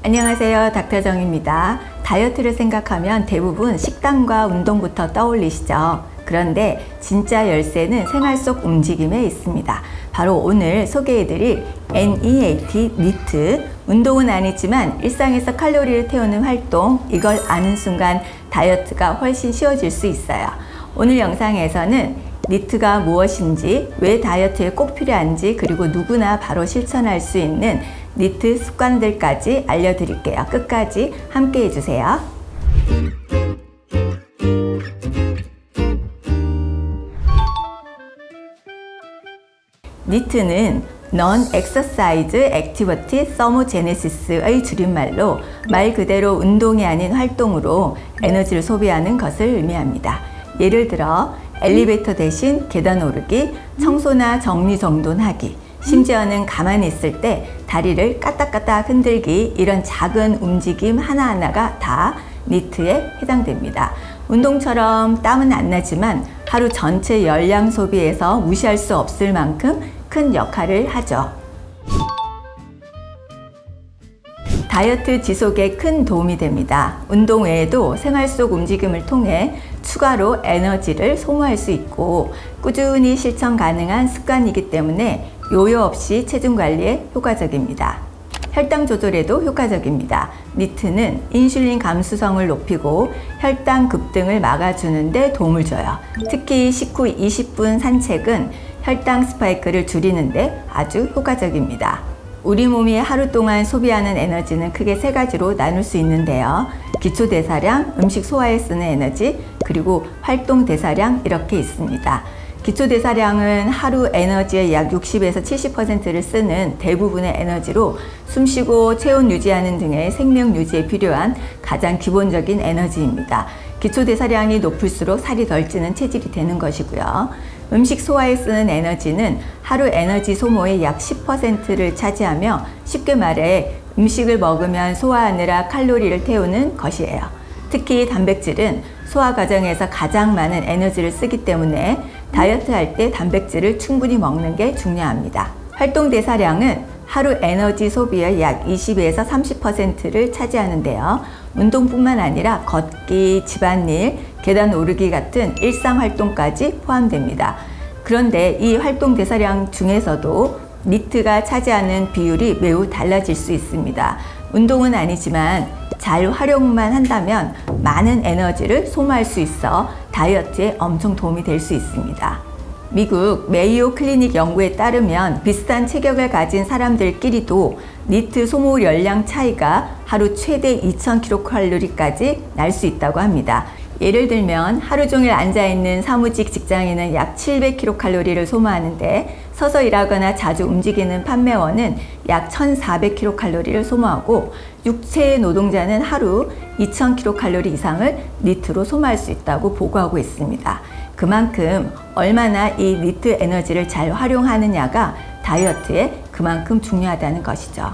안녕하세요, 닥터정입니다. 다이어트를 생각하면 대부분 식단과 운동부터 떠올리시죠? 그런데 진짜 열쇠는 생활 속 움직임에 있습니다. 바로 오늘 소개해드릴 NEAT, 니트. 운동은 아니지만 일상에서 칼로리를 태우는 활동, 이걸 아는 순간 다이어트가 훨씬 쉬워질 수 있어요. 오늘 영상에서는 니트가 무엇인지, 왜 다이어트에 꼭 필요한지, 그리고 누구나 바로 실천할 수 있는 니트 습관들까지 알려드릴게요. 끝까지 함께 해주세요. 니트는 Non-Exercise Activity Thermogenesis의 줄임말로 말 그대로 운동이 아닌 활동으로 에너지를 소비하는 것을 의미합니다. 예를 들어 엘리베이터 대신 계단 오르기, 청소나 정리정돈하기, 심지어는 가만히 있을 때 다리를 까딱까딱 흔들기, 이런 작은 움직임 하나하나가 다 니트에 해당됩니다. 운동처럼 땀은 안 나지만 하루 전체 열량 소비에서 무시할 수 없을 만큼 큰 역할을 하죠. 다이어트 지속에 큰 도움이 됩니다. 운동 외에도 생활 속 움직임을 통해 추가로 에너지를 소모할 수 있고 꾸준히 실천 가능한 습관이기 때문에 요요 없이 체중 관리에 효과적입니다. 혈당 조절에도 효과적입니다. 니트는 인슐린 감수성을 높이고 혈당 급등을 막아주는 데 도움을 줘요. 특히 식후 20분 산책은 혈당 스파이크를 줄이는 데 아주 효과적입니다. 우리 몸이 하루 동안 소비하는 에너지는 크게 세 가지로 나눌 수 있는데요. 기초대사량, 음식 소화에 쓰는 에너지, 그리고 활동대사량, 이렇게 있습니다. 기초대사량은 하루 에너지의 약 60에서 70%를 쓰는 대부분의 에너지로 숨쉬고 체온 유지하는 등의 생명 유지에 필요한 가장 기본적인 에너지입니다. 기초대사량이 높을수록 살이 덜 찌는 체질이 되는 것이고요. 음식 소화에 쓰는 에너지는 하루 에너지 소모의 약 10%를 차지하며 쉽게 말해 음식을 먹으면 소화하느라 칼로리를 태우는 것이에요. 특히 단백질은 소화 과정에서 가장 많은 에너지를 쓰기 때문에 다이어트 할 때 단백질을 충분히 먹는 게 중요합니다. 활동대사량은 하루 에너지 소비의 약 20에서 30%를 차지하는데요. 운동뿐만 아니라 걷기, 집안일, 계단 오르기 같은 일상활동까지 포함됩니다. 그런데 이 활동대사량 중에서도 니트가 차지하는 비율이 매우 달라질 수 있습니다. 운동은 아니지만 잘 활용만 한다면 많은 에너지를 소모할 수 있어 다이어트에 엄청 도움이 될 수 있습니다. 미국 메이오 클리닉 연구에 따르면 비슷한 체격을 가진 사람들끼리도 니트 소모 열량 차이가 하루 최대 2000kcal까지 날 수 있다고 합니다. 예를 들면 하루 종일 앉아있는 사무직 직장인은 약 700kcal를 소모하는데 서서 일하거나 자주 움직이는 판매원은 약 1400kcal를 소모하고 육체 노동자는 하루 2000kcal 이상을 니트로 소모할 수 있다고 보고하고 있습니다. 그만큼 얼마나 이 니트 에너지를 잘 활용하느냐가 다이어트에 그만큼 중요하다는 것이죠.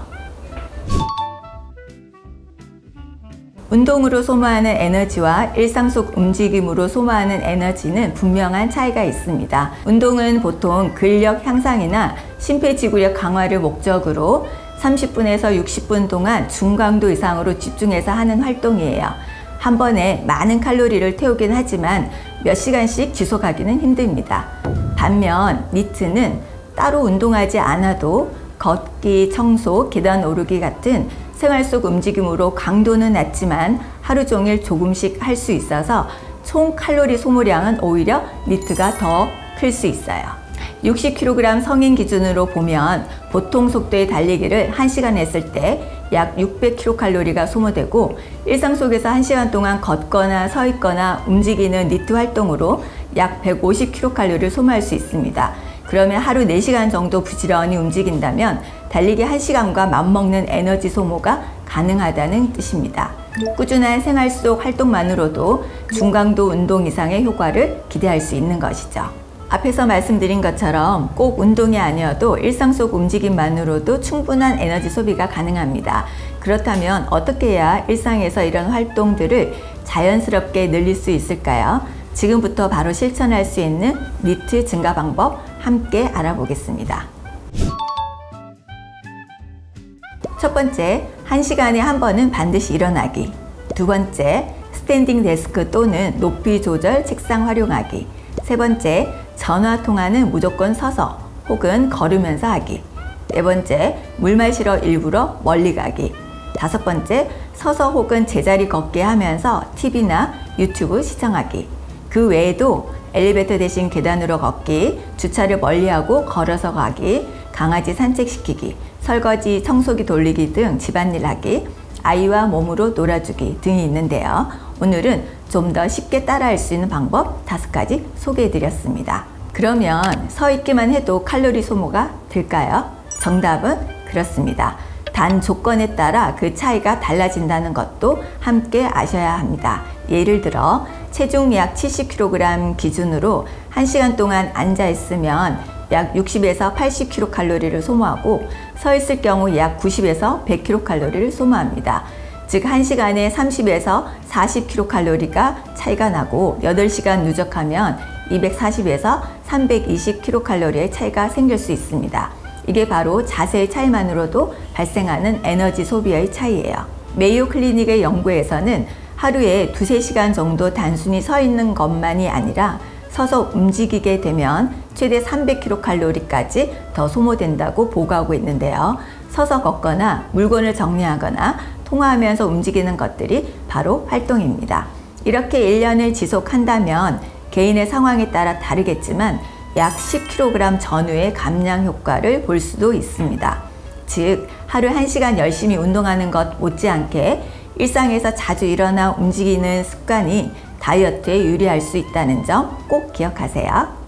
운동으로 소모하는 에너지와 일상 속 움직임으로 소모하는 에너지는 분명한 차이가 있습니다. 운동은 보통 근력 향상이나 심폐지구력 강화를 목적으로 30분에서 60분 동안 중강도 이상으로 집중해서 하는 활동이에요. 한 번에 많은 칼로리를 태우긴 하지만 몇 시간씩 지속하기는 힘듭니다. 반면 니트는 따로 운동하지 않아도 걷기, 청소, 계단 오르기 같은 생활 속 움직임으로 강도는 낮지만 하루 종일 조금씩 할 수 있어서 총 칼로리 소모량은 오히려 니트가 더 클 수 있어요. 60kg 성인 기준으로 보면 보통 속도의 달리기를 1시간 했을 때 약 600kcal가 소모되고 일상 속에서 1시간 동안 걷거나 서 있거나 움직이는 니트 활동으로 약 150kcal를 소모할 수 있습니다. 그러면 하루 4시간 정도 부지런히 움직인다면 달리기 1시간과 맞먹는 에너지 소모가 가능하다는 뜻입니다. 꾸준한 생활 속 활동만으로도 중강도 운동 이상의 효과를 기대할 수 있는 것이죠. 앞에서 말씀드린 것처럼 꼭 운동이 아니어도 일상 속 움직임만으로도 충분한 에너지 소비가 가능합니다. 그렇다면 어떻게 해야 일상에서 이런 활동들을 자연스럽게 늘릴 수 있을까요? 지금부터 바로 실천할 수 있는 니트 증가 방법 함께 알아보겠습니다. 첫 번째, 1시간에 한 번은 반드시 일어나기. 두 번째, 스탠딩 데스크 또는 높이 조절 책상 활용하기. 세 번째, 전화 통화는 무조건 서서 혹은 걸으면서 하기. 네 번째, 물 마시러 일부러 멀리 가기. 다섯 번째, 서서 혹은 제자리 걷기 하면서 TV나 유튜브 시청하기. 그 외에도 엘리베이터 대신 계단으로 걷기, 주차를 멀리하고 걸어서 가기, 강아지 산책시키기, 설거지, 청소기 돌리기 등 집안일 하기, 아이와 몸으로 놀아주기 등이 있는데요. 오늘은 좀 더 쉽게 따라할 수 있는 방법 5가지 소개해 드렸습니다. 그러면 서 있기만 해도 칼로리 소모가 될까요? 정답은 그렇습니다. 단 조건에 따라 그 차이가 달라진다는 것도 함께 아셔야 합니다. 예를 들어 체중 약 70kg 기준으로 1시간 동안 앉아 있으면 약 60에서 80kcal를 소모하고 서 있을 경우 약 90에서 100kcal를 소모합니다. 즉 1시간에 30에서 40kcal가 차이가 나고 8시간 누적하면 240에서 320kcal의 차이가 생길 수 있습니다. 이게 바로 자세의 차이만으로도 발생하는 에너지 소비의 차이예요. 메이오 클리닉의 연구에서는 하루에 2~3시간 정도 단순히 서 있는 것만이 아니라 서서 움직이게 되면 최대 300kcal까지 더 소모된다고 보고하고 있는데요. 서서 걷거나 물건을 정리하거나 통화하면서 움직이는 것들이 바로 활동입니다. 이렇게 1년을 지속한다면 개인의 상황에 따라 다르겠지만 약 10kg 전후의 감량 효과를 볼 수도 있습니다. 즉 하루 1시간 열심히 운동하는 것 못지않게 일상에서 자주 일어나 움직이는 습관이 다이어트에 유리할 수 있다는 점 꼭 기억하세요.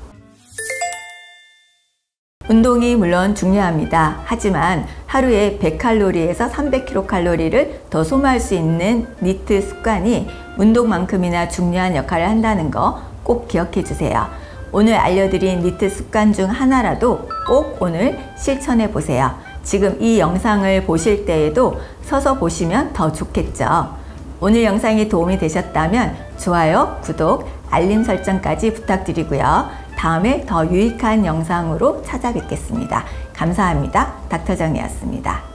운동이 물론 중요합니다. 하지만 하루에 100칼로리에서 300kcal를 더 소모할 수 있는 니트 습관이 운동만큼이나 중요한 역할을 한다는 거 꼭 기억해 주세요. 오늘 알려드린 니트 습관 중 하나라도 꼭 오늘 실천해 보세요. 지금 이 영상을 보실 때에도 서서 보시면 더 좋겠죠. 오늘 영상이 도움이 되셨다면 좋아요, 구독, 알림 설정까지 부탁드리고요. 다음에 더 유익한 영상으로 찾아뵙겠습니다. 감사합니다. 닥터정이었습니다.